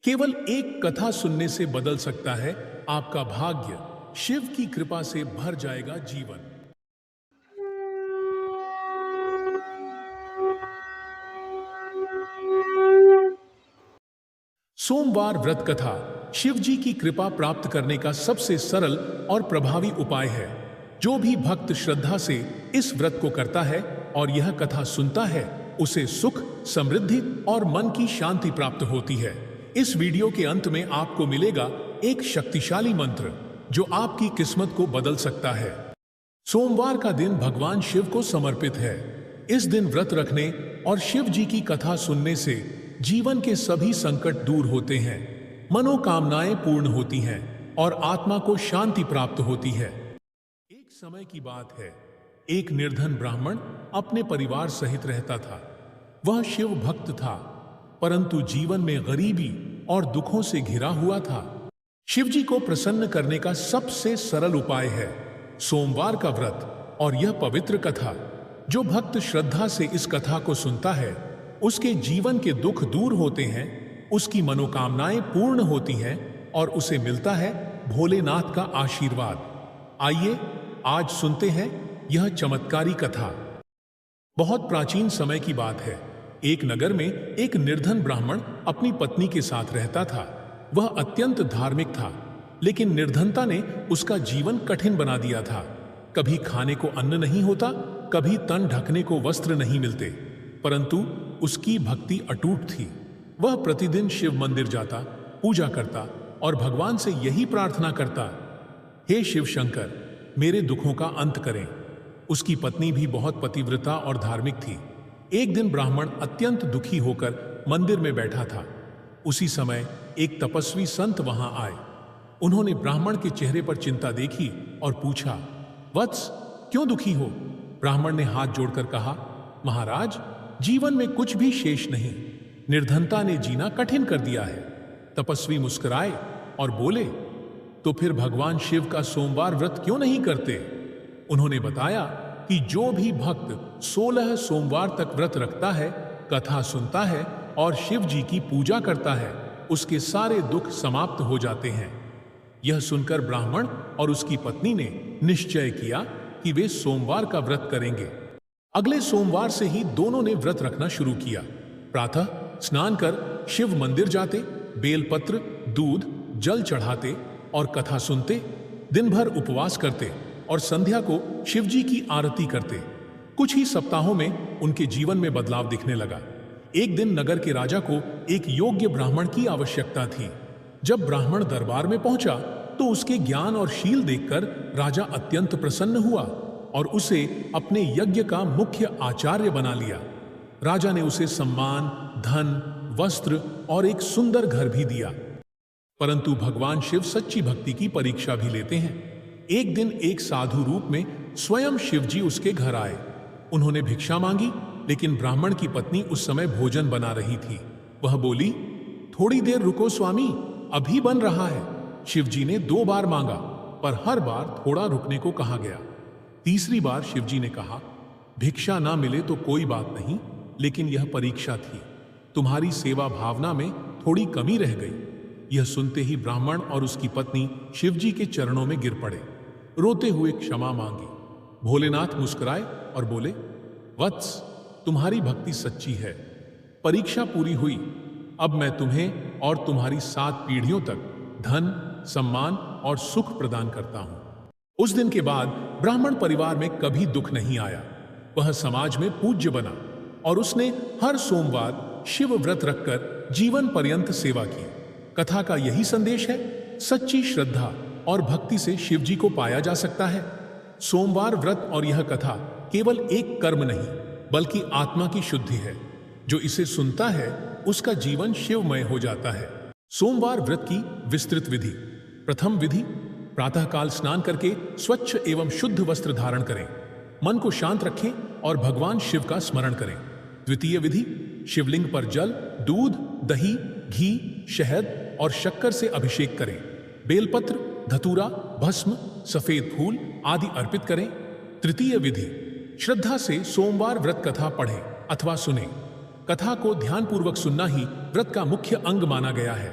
केवल एक कथा सुनने से बदल सकता है आपका भाग्य। शिव की कृपा से भर जाएगा जीवन। सोमवार व्रत कथा शिव जी की कृपा प्राप्त करने का सबसे सरल और प्रभावी उपाय है। जो भी भक्त श्रद्धा से इस व्रत को करता है और यह कथा सुनता है, उसे सुख, समृद्धि और मन की शांति प्राप्त होती है। इस वीडियो के अंत में आपको मिलेगा एक शक्तिशाली मंत्र जो आपकी किस्मत को बदल सकता है। सोमवार का दिन भगवान शिव को समर्पित है। इस दिन व्रत रखने और शिव जी की कथा सुनने से जीवन के सभी संकट दूर होते हैं, मनोकामनाएं पूर्ण होती हैं और आत्मा को शांति प्राप्त होती है। एक समय की बात है, एक निर्धन ब्राह्मण अपने परिवार सहित रहता था। वह शिव भक्त था, परंतु जीवन में गरीबी और दुखों से घिरा हुआ था। शिव जी को प्रसन्न करने का सबसे सरल उपाय है सोमवार का व्रत और यह पवित्र कथा। जो भक्त श्रद्धा से इस कथा को सुनता है, उसके जीवन के दुख दूर होते हैं, उसकी मनोकामनाएं पूर्ण होती हैं और उसे मिलता है भोलेनाथ का आशीर्वाद। आइए आज सुनते हैं यह चमत्कारी कथा। बहुत प्राचीन समय की बात है। एक नगर में एक निर्धन ब्राह्मण अपनी पत्नी के साथ रहता था। वह अत्यंत धार्मिक था, लेकिन निर्धनता ने उसका जीवन कठिन बना दिया था। कभी खाने को अन्न नहीं होता, कभी तन ढकने को वस्त्र नहीं मिलते, परंतु उसकी भक्ति अटूट थी। वह प्रतिदिन शिव मंदिर जाता, पूजा करता और भगवान से यही प्रार्थना करता, हे शिव शंकर, मेरे दुखों का अंत करें। उसकी पत्नी भी बहुत पतिव्रता और धार्मिक थी। एक दिन ब्राह्मण अत्यंत दुखी होकर मंदिर में बैठा था। उसी समय एक तपस्वी संत वहां आए। उन्होंने ब्राह्मण के चेहरे पर चिंता देखी और पूछा, वत्स, क्यों दुखी हो? ब्राह्मण ने हाथ जोड़कर कहा, महाराज, जीवन में कुछ भी शेष नहीं। निर्धनता ने जीना कठिन कर दिया है। तपस्वी मुस्कुराए और बोले, तो फिर भगवान शिव का सोमवार व्रत क्यों नहीं करते? उन्होंने बताया कि जो भी भक्त 16 सोमवार तक व्रत रखता है, कथा सुनता है और शिव जी की पूजा करता है, उसके सारे दुख समाप्त हो जाते हैं। यह सुनकर ब्राह्मण और उसकी पत्नी ने निश्चय किया कि वे सोमवार का व्रत करेंगे। अगले सोमवार से ही दोनों ने व्रत रखना शुरू किया। प्रातः स्नान कर शिव मंदिर जाते, बेलपत्र, दूध, जल चढ़ाते और कथा सुनते। दिन भर उपवास करते और संध्या को शिव जी की आरती करते। कुछ ही सप्ताहों में उनके जीवन में बदलाव दिखने लगा। एक दिन नगर के राजा को एक योग्य ब्राह्मण की आवश्यकता थी। जब ब्राह्मण दरबार में पहुंचा तो उसके ज्ञान और शील देखकर राजा अत्यंत प्रसन्न हुआ और उसे अपने यज्ञ का मुख्य आचार्य बना लिया। राजा ने उसे सम्मान, धन, वस्त्र और एक सुंदर घर भी दिया। परंतु भगवान शिव सच्ची भक्ति की परीक्षा भी लेते हैं। एक दिन एक साधु रूप में स्वयं शिव जी उसके घर आए। उन्होंने भिक्षा मांगी, लेकिन ब्राह्मण की पत्नी उस समय भोजन बना रही थी। वह बोली, थोड़ी देर रुको स्वामी, अभी बन रहा है। शिव जी ने 2 बार मांगा, पर हर बार थोड़ा रुकने को कहा गया। तीसरी बार शिव जी ने कहा, भिक्षा ना मिले तो कोई बात नहीं, लेकिन यह परीक्षा थी। तुम्हारी सेवा भावना में थोड़ी कमी रह गई। यह सुनते ही ब्राह्मण और उसकी पत्नी शिव जी के चरणों में गिर पड़े, रोते हुए क्षमा मांगी। भोलेनाथ मुस्कुराए और बोले, वत्स, तुम्हारी भक्ति सच्ची है। परीक्षा पूरी हुई। अब मैं तुम्हें और तुम्हारी 7 पीढ़ियों तक धन, सम्मान और सुख प्रदान करता हूं। उस दिन के बाद ब्राह्मण परिवार में कभी दुख नहीं आया। वह समाज में पूज्य बना और उसने हर सोमवार शिव व्रत रखकर जीवन पर्यंत सेवा की। कथा का यही संदेश है, सच्ची श्रद्धा और भक्ति से शिव जी को पाया जा सकता है। सोमवार व्रत और यह कथा केवल एक कर्म नहीं, बल्कि आत्मा की शुद्धि है। जो इसे सुनता है, उसका जीवन शिवमय हो जाता है। सोमवार व्रत की विस्तृत विधि। प्रथम विधि, प्रातःकाल स्नान करके स्वच्छ एवं शुद्ध वस्त्र धारण करें। मन को शांत रखें और भगवान शिव का स्मरण करें। द्वितीय विधि, शिवलिंग पर जल, दूध, दही, घी, शहद और शक्कर से अभिषेक करें। बेलपत्र, धतूरा, भस्म, सफेद फूल आदि अर्पित करें। तृतीय विधि, श्रद्धा से सोमवार व्रत कथा पढ़ें अथवा सुनें। कथा को ध्यानपूर्वक सुनना ही व्रत का मुख्य अंग माना गया है।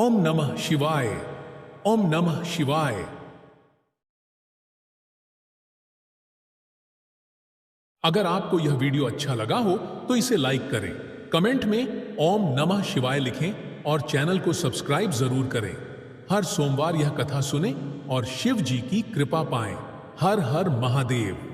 ओम नमः शिवाय। ओम नमः शिवाय। अगर आपको यह वीडियो अच्छा लगा हो तो इसे लाइक करें, कमेंट में ओम नमः शिवाय लिखें और चैनल को सब्सक्राइब जरूर करें। हर सोमवार यह कथा सुने और शिव जी की कृपा पाएं। हर हर महादेव।